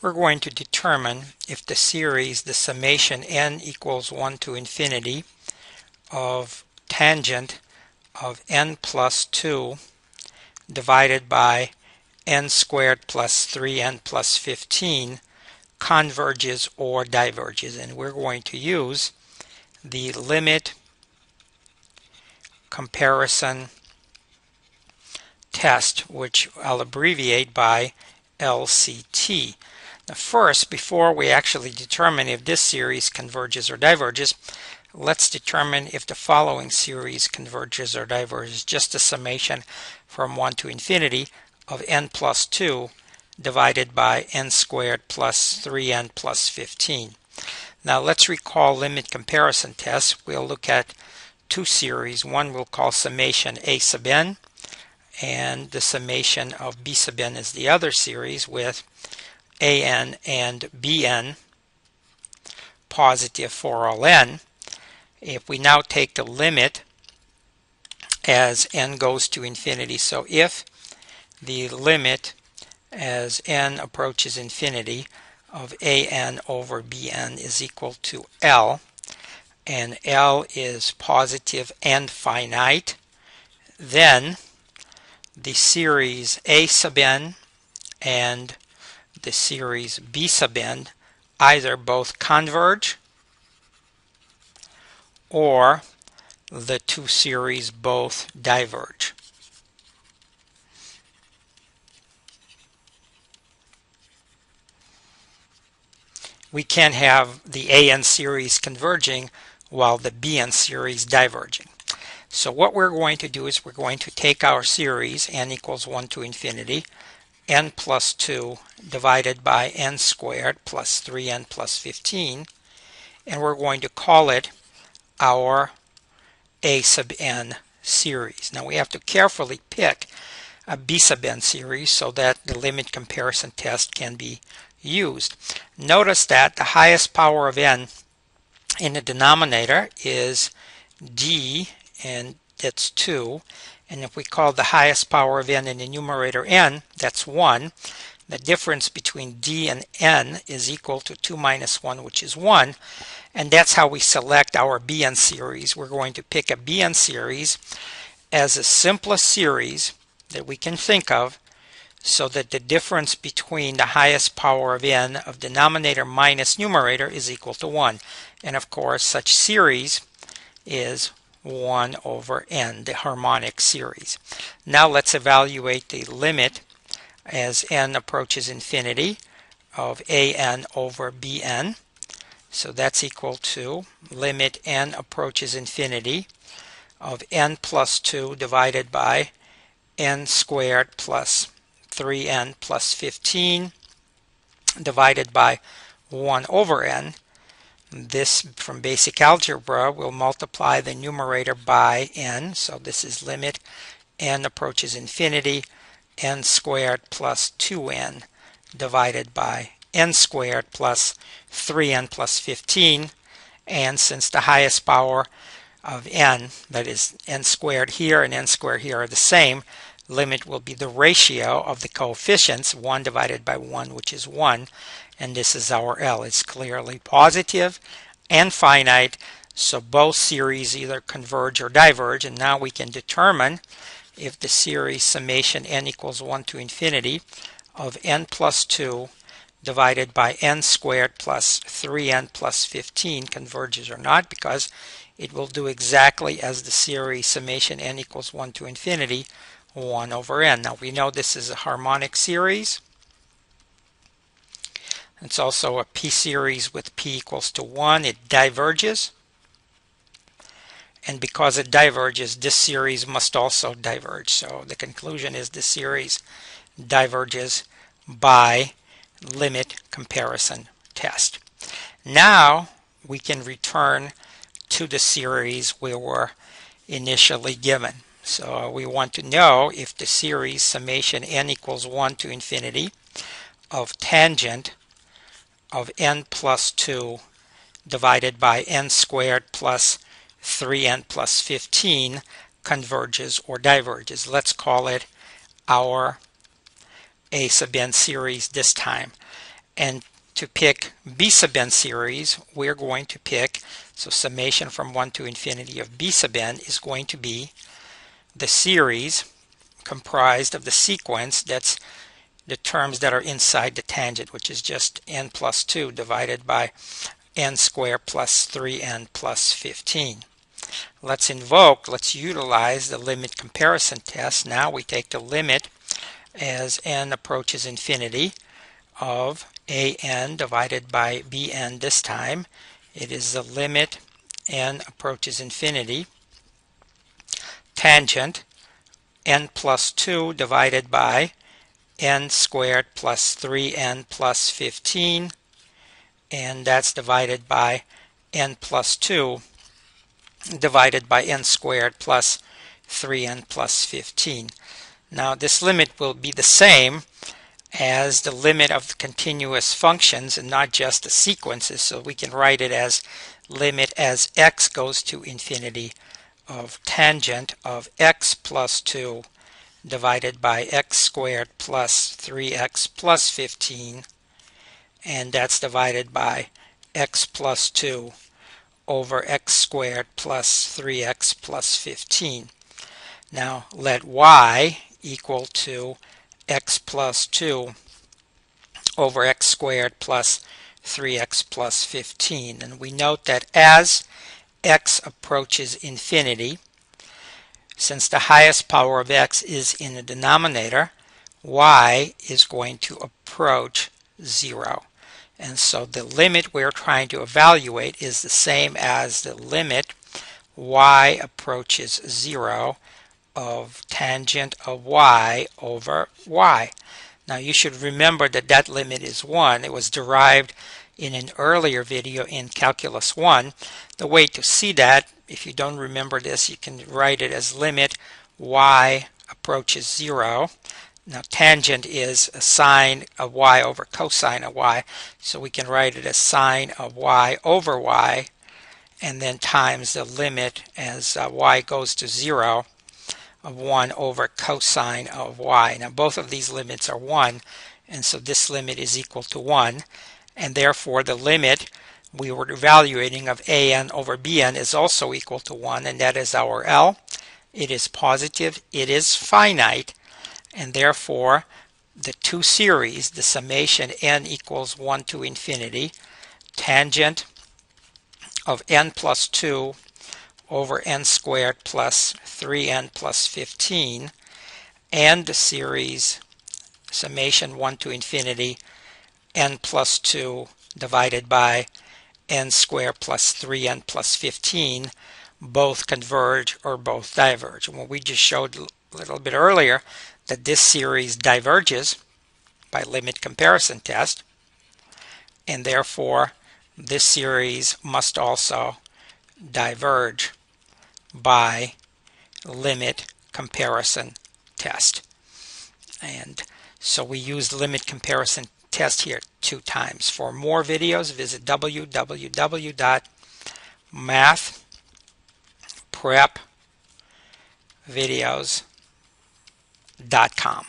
We're going to determine if the series, the summation n equals 1 to infinity of tangent of n plus 2 divided by n squared plus 3n plus 15 converges or diverges. And we're going to use the limit comparison test, which I'll abbreviate by LCT. Now first, before we actually determine if this series converges or diverges, let's determine if the following series converges or diverges. Just the summation from 1 to infinity of n plus 2 divided by n squared plus 3n plus 15. Now let's recall limit comparison test. We'll look at two series. One we'll call summation a sub n, and the summation of b sub n is the other series with an and bn positive for all n. If we now take the limit as n goes to infinity, so if the limit as n approaches infinity of an over bn is equal to L, and L is positive and finite, then the series a sub n and the series b sub n either both converge or the two series both diverge. We can have the AN series converging while the BN series diverging. So what we're going to do is we're going to take our series n equals 1 to infinity, n plus 2 divided by n squared plus 3n plus 15, and we're going to call it our a sub n series. Now we have to carefully pick a b sub n series so that the limit comparison test can be used. Notice that the highest power of n in the denominator is d, and that's 2. And if we call the highest power of n in the numerator n, that's 1. The difference between d and n is equal to 2 minus 1, which is 1. And that's how we select our bn series. We're going to pick a bn series as the simplest series that we can think of, so that the difference between the highest power of n of denominator minus numerator is equal to 1. And of course, such series is 1 over n, the harmonic series. Now let's evaluate the limit as n approaches infinity of an over bn. So that's equal to limit n approaches infinity of n plus 2 divided by n squared plus 3n plus 15 divided by 1 over n. This, from basic algebra, will multiply the numerator by n. So this is limit n approaches infinity, n squared plus 2n divided by n squared plus 3n plus 15. And since the highest power of n, that is n squared here and n squared here, are the same, limit will be the ratio of the coefficients, 1 divided by 1, which is 1, and this is our L. It's clearly positive and finite, so both series either converge or diverge. And now we can determine if the series summation n equals 1 to infinity of n plus 2 divided by n squared plus 3n plus 15 converges or not, because it will do exactly as the series summation n equals 1 to infinity 1 over n. Now we know this is a harmonic series. It's also a p series with p equals to 1. It diverges. And because it diverges, this series must also diverge. So the conclusion is the series diverges by limit comparison test. Now we can return to the series we were initially given. So we want to know if the series summation n equals 1 to infinity of tangent of n plus 2 divided by n squared plus 3n plus 15 converges or diverges. Let's call it our a sub n series this time. And to pick b sub n series, we're going to pick, so summation from 1 to infinity of b sub n is going to be the series comprised of the sequence that's the terms that are inside the tangent, which is just n plus 2 divided by n squared plus 3n plus 15. Let's utilize the limit comparison test. Now we take the limit as n approaches infinity of an divided by bn this time. It is the limit n approaches infinity, tangent n plus 2 divided by n squared plus 3n plus 15, and that's divided by n plus 2 divided by n squared plus 3n plus 15. Now this limit will be the same as the limit of the continuous functions and not just the sequences, so we can write it as limit as x goes to infinity of tangent of x plus 2 divided by x squared plus 3x plus 15, and that's divided by x plus 2 over x squared plus 3x plus 15. Now let y equal to x plus 2 over x squared plus 3x plus 15. And we note that as x approaches infinity, since the highest power of x is in the denominator, y is going to approach 0. And so the limit we're trying to evaluate is the same as the limit y approaches 0 of tangent of y over y. Now you should remember that that limit is 1. It was derived in an earlier video in Calculus 1. The way to see that, if you don't remember this, you can write it as limit y approaches 0. Now tangent is a sine of y over cosine of y, so we can write it as sine of y over y, and then times the limit as y goes to 0 of 1 over cosine of y. Now both of these limits are 1, and so this limit is equal to 1, and therefore the limit we were evaluating of an over bn is also equal to 1, and that is our L. It is positive, it is finite, and therefore the two series, the summation n equals 1 to infinity, tangent of n plus 2 over n squared plus 3n plus 15, and the series summation 1 to infinity n plus 2 divided by n squared plus 3n plus 15 both converge or both diverge. And what we just showed a little bit earlier, that this series diverges by limit comparison test, and therefore this series must also diverge by limit comparison test. And so we use the limit comparison test here 2 times. For more videos, visit www.mathprepvideos.com.